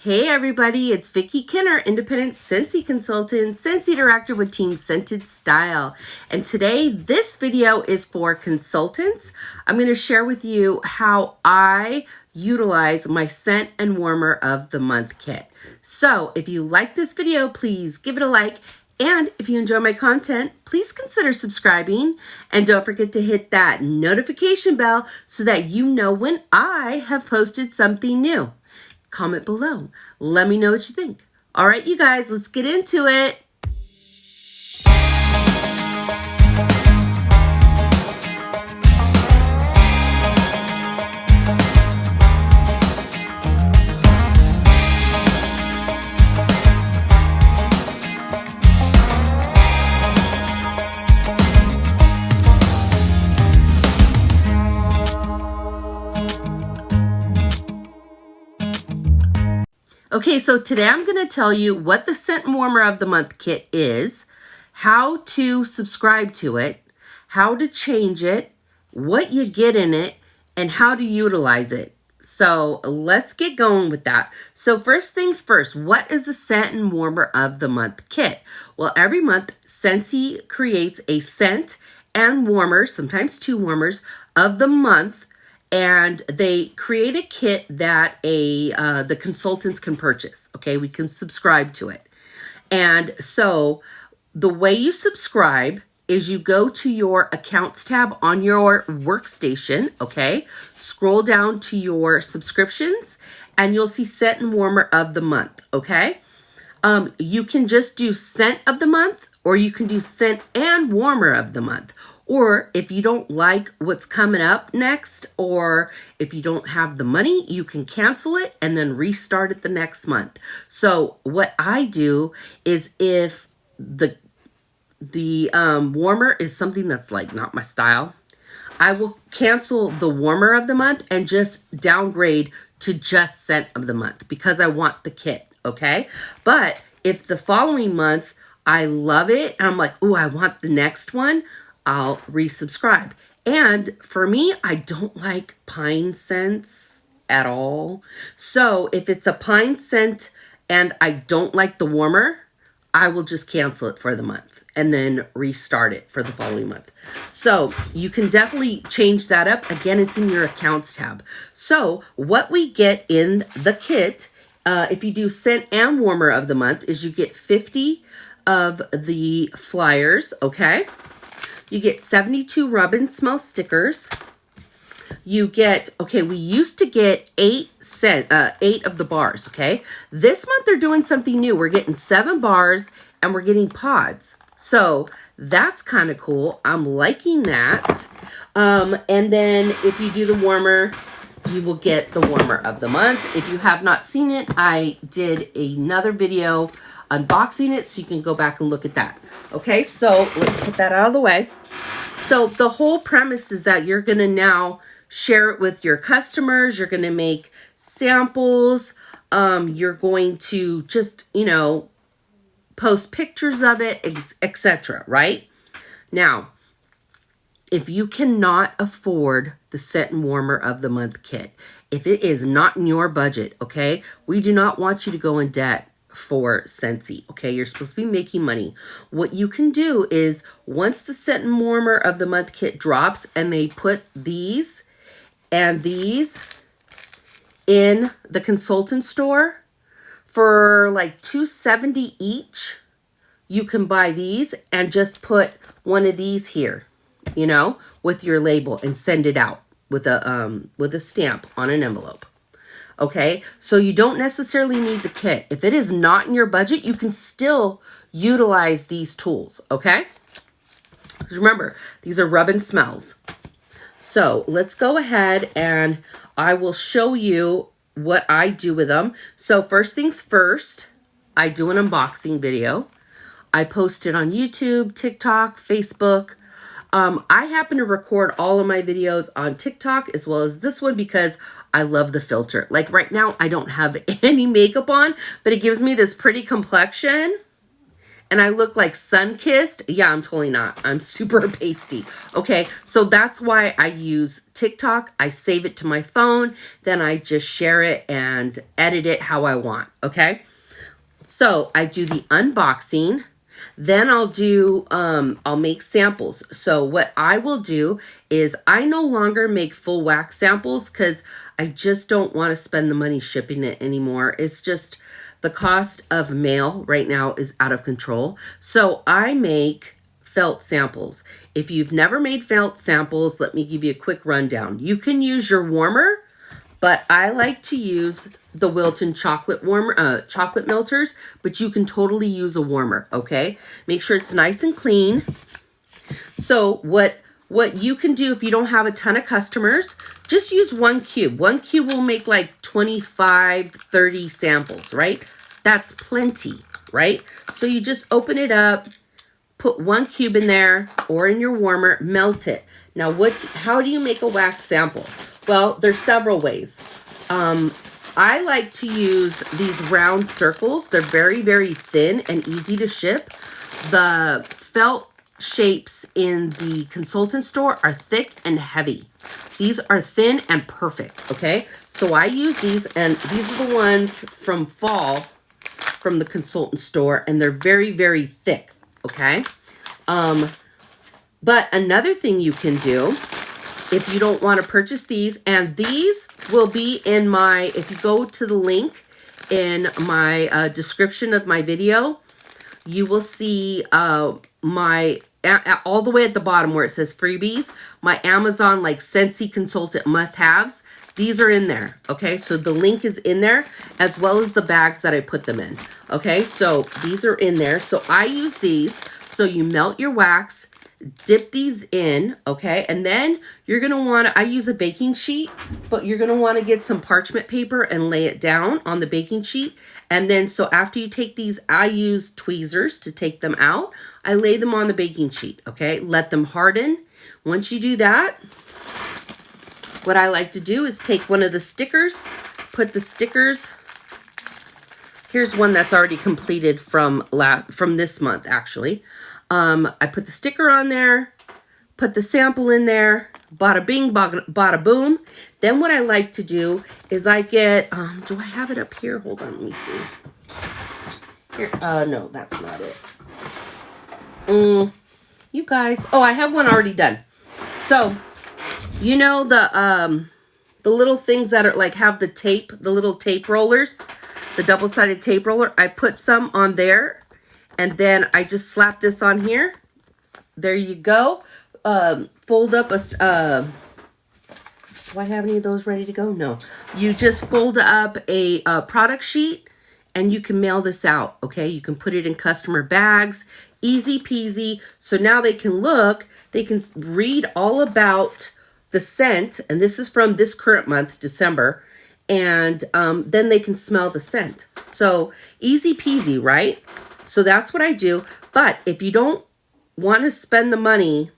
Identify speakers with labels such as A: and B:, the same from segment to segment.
A: Hey everybody, it's Vickie Kinner, independent Scentsy consultant, Scentsy director with Team Scented Style. And today, this video is for consultants. I'm going to share with you how I utilize my Scent and Warmer of the Month kit. So if you like this video, please give it a like. And if you enjoy my content, please consider subscribing. And don't forget to hit that notification bell so that you know when I have posted something new. Comment below. Let me know what you think. All right, you guys, let's get into it. Okay, so today I'm going to tell you what the Scent Warmer of the Month kit is, how to subscribe to it, how to change it, what you get in it, and how to utilize it. So let's get going with that. So first things first, what is the Scent and Warmer of the Month kit? Well, every month, Scentsy creates a scent and warmer, sometimes two warmers, of the month. And they create a kit that the consultants can purchase. Okay, we can subscribe to it. And so the way you subscribe is you go to your accounts tab on your workstation. Okay, scroll down to your subscriptions and you'll see Scent and Warmer of the Month. Okay, you can just do Scent of the Month, or you can do Scent and Warmer of the Month. Or if you don't like what's coming up next, or if you don't have the money, you can cancel it and then restart it the next month. So what I do is, if the warmer is something that's like not my style, I will cancel the Warmer of the Month and just downgrade to just Scent of the Month because I want the kit, okay? But if the following month I love it and I'm like, ooh, I want the next one, I'll resubscribe. And for me, I don't like pine scents at all. So if it's a pine scent and I don't like the warmer, I will just cancel it for the month and then restart it for the following month. So you can definitely change that up. Again, it's in your accounts tab. So what we get in the kit, if you do Scent and Warmer of the Month, is you get 50 of the flyers, okay? You get 72 Rub and Smell stickers. You get, okay, we used to get 8 of the bars, okay? This month they're doing something new. We're getting 7 bars and we're getting pods. So that's kind of cool. I'm liking that. And then if you do the warmer, you will get the Warmer of the Month. If you have not seen it, I did another video unboxing it, so you can go back and look at that. Okay, so let's put that out of the way. So the whole premise is that you're going to now share it with your customers. You're going to make samples. You're going to just, post pictures of it, etc. Right? Now, if you cannot afford the Scent and Warmer of the Month kit, if it is not in your budget, okay, we do not want you to go in debt for Scentsy, okay? You're supposed to be making money. What you can do is, once the Scent and Warmer of the Month kit drops and they put these and these in the consultant store for like $2.70 each, you can buy these and just put one of these here, with your label and send it out with a stamp on an envelope. Okay, so you don't necessarily need the kit. If it is not in your budget, you can still utilize these tools, okay? Because remember, these are rub and smells. So let's go ahead and I will show you what I do with them. So first things first, I do an unboxing video. I post it on YouTube, TikTok, Facebook. I happen to record all of my videos on TikTok as well as this one because I love the filter. Like right now, I don't have any makeup on, but it gives me this pretty complexion. and I look like sun-kissed, yeah, I'm totally not. I'm super pasty. Okay, so that's why I use TikTok. I save it to my phone, then I just share it and edit it how I want, okay? So I do the unboxing, then I'll make samples. So what I will do is I no longer make full wax samples because I just don't want to spend the money shipping it anymore. It's just the cost of mail right now is out of control. So I make felt samples. If you've never made felt samples, let me give you a quick rundown. You can use your warmer, but I like to use the Wilton chocolate warmer, chocolate melters, but you can totally use a warmer, okay? Make sure it's nice and clean. So what you can do if you don't have a ton of customers, just use 1 cube. 1 cube will make like 25, 30 samples, right? That's plenty, right? So you just open it up, put 1 cube in there or in your warmer, melt it. Now, how do you make a wax sample? Well, there's several ways. I like to use these round circles. They're very, very thin and easy to ship. The felt shapes in the consultant store are thick and heavy. These are thin and perfect, okay? So I use these, and these are the ones from fall from the consultant store, and they're very, very thick, okay? But another thing you can do, if you don't want to purchase these, and these will be in my, if you go to the link in my description of my video, you will see my, all the way at the bottom where it says freebies, my Amazon like Scentsy consultant must-haves. These are in there, okay? So the link is in there, as well as the bags that I put them in, okay? So these are in there. So I use these. So you melt your wax, dip these in, okay? And then you're going to want to, I use a baking sheet, but you're going to want to get some parchment paper and lay it down on the baking sheet. And then, so after you take these, I use tweezers to take them out. I lay them on the baking sheet, okay? Let them harden. Once you do that, what I like to do is take one of the stickers, put the stickers, here's one that's already completed from this month, actually. I put the sticker on there, put the sample in there, bada bing, bada boom. Then what I like to do is I get, do I have it up here? Hold on, let me see. Here, no, that's not it. You guys, oh, I have one already done. So, you know the little things that are like have the tape, the little tape rollers, the double-sided tape roller, I put some on there. And then I just slap this on here. There you go. Fold up a, do I have any of those ready to go? No. You just fold up a product sheet and you can mail this out, okay? You can put it in customer bags. Easy peasy. So now they can look, they can read all about the scent. And this is from this current month, December. And then they can smell the scent. So easy peasy, right? So that's what I do. But if you don't want to spend the money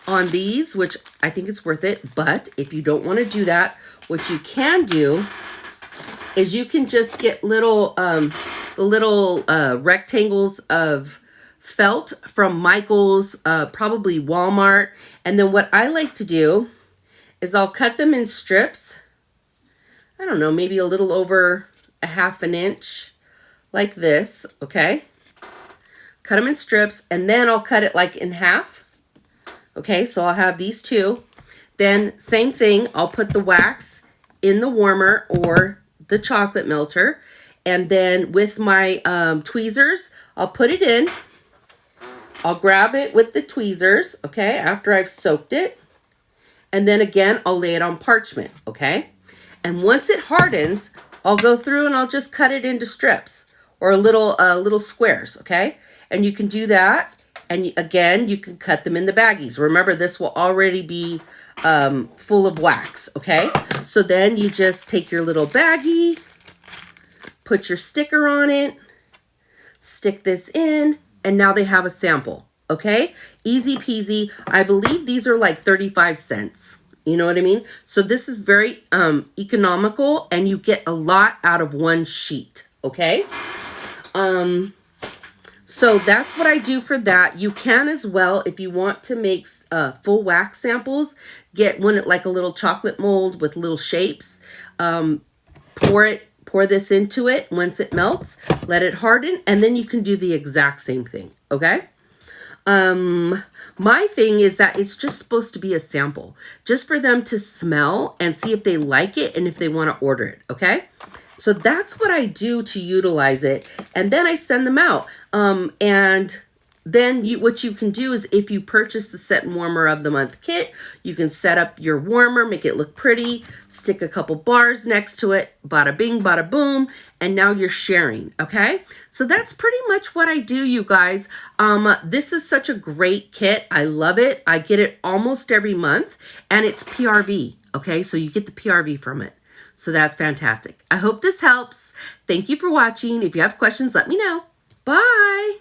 A: on these, which I think it's worth it, but if you don't want to do that, what you can do is you can just get little, the little rectangles of felt from Michael's, probably Walmart. And then what I like to do is I'll cut them in strips. I don't know, maybe a little over a ½ inch. Like this, okay? Cut them in strips, and then I'll cut it like in half. Okay, so I'll have these two. Then, same thing, I'll put the wax in the warmer or the chocolate melter. And then with my tweezers, I'll put it in. I'll grab it with the tweezers, okay, after I've soaked it. And then again, I'll lay it on parchment, okay? And once it hardens, I'll go through and I'll just cut it into strips. Or little squares, okay? And you can do that. And again, you can cut them in the baggies. Remember, this will already be full of wax, okay? So then you just take your little baggie, put your sticker on it, stick this in, and now they have a sample, okay? Easy peasy. I believe these are like 35 cents. You know what I mean? So this is very economical, and you get a lot out of one sheet, okay? So that's what I do for that. You can as well, if you want to make full wax samples, get one like a little chocolate mold with little shapes. Pour this into it. Once it melts, let it harden, and then you can do the exact same thing. Okay. My thing is that it's just supposed to be a sample, just for them to smell and see if they like it and if they want to order it. Okay. So that's what I do to utilize it. And then I send them out. And then what you can do is if you purchase the Scent Warmer of the Month kit, you can set up your warmer, make it look pretty, stick a couple bars next to it, bada bing, bada boom, and now you're sharing, okay? So that's pretty much what I do, you guys. This is such a great kit. I love it. I get it almost every month, and it's PRV, okay? So you get the PRV from it. So that's fantastic. I hope this helps. Thank you for watching. If you have questions, let me know. Bye.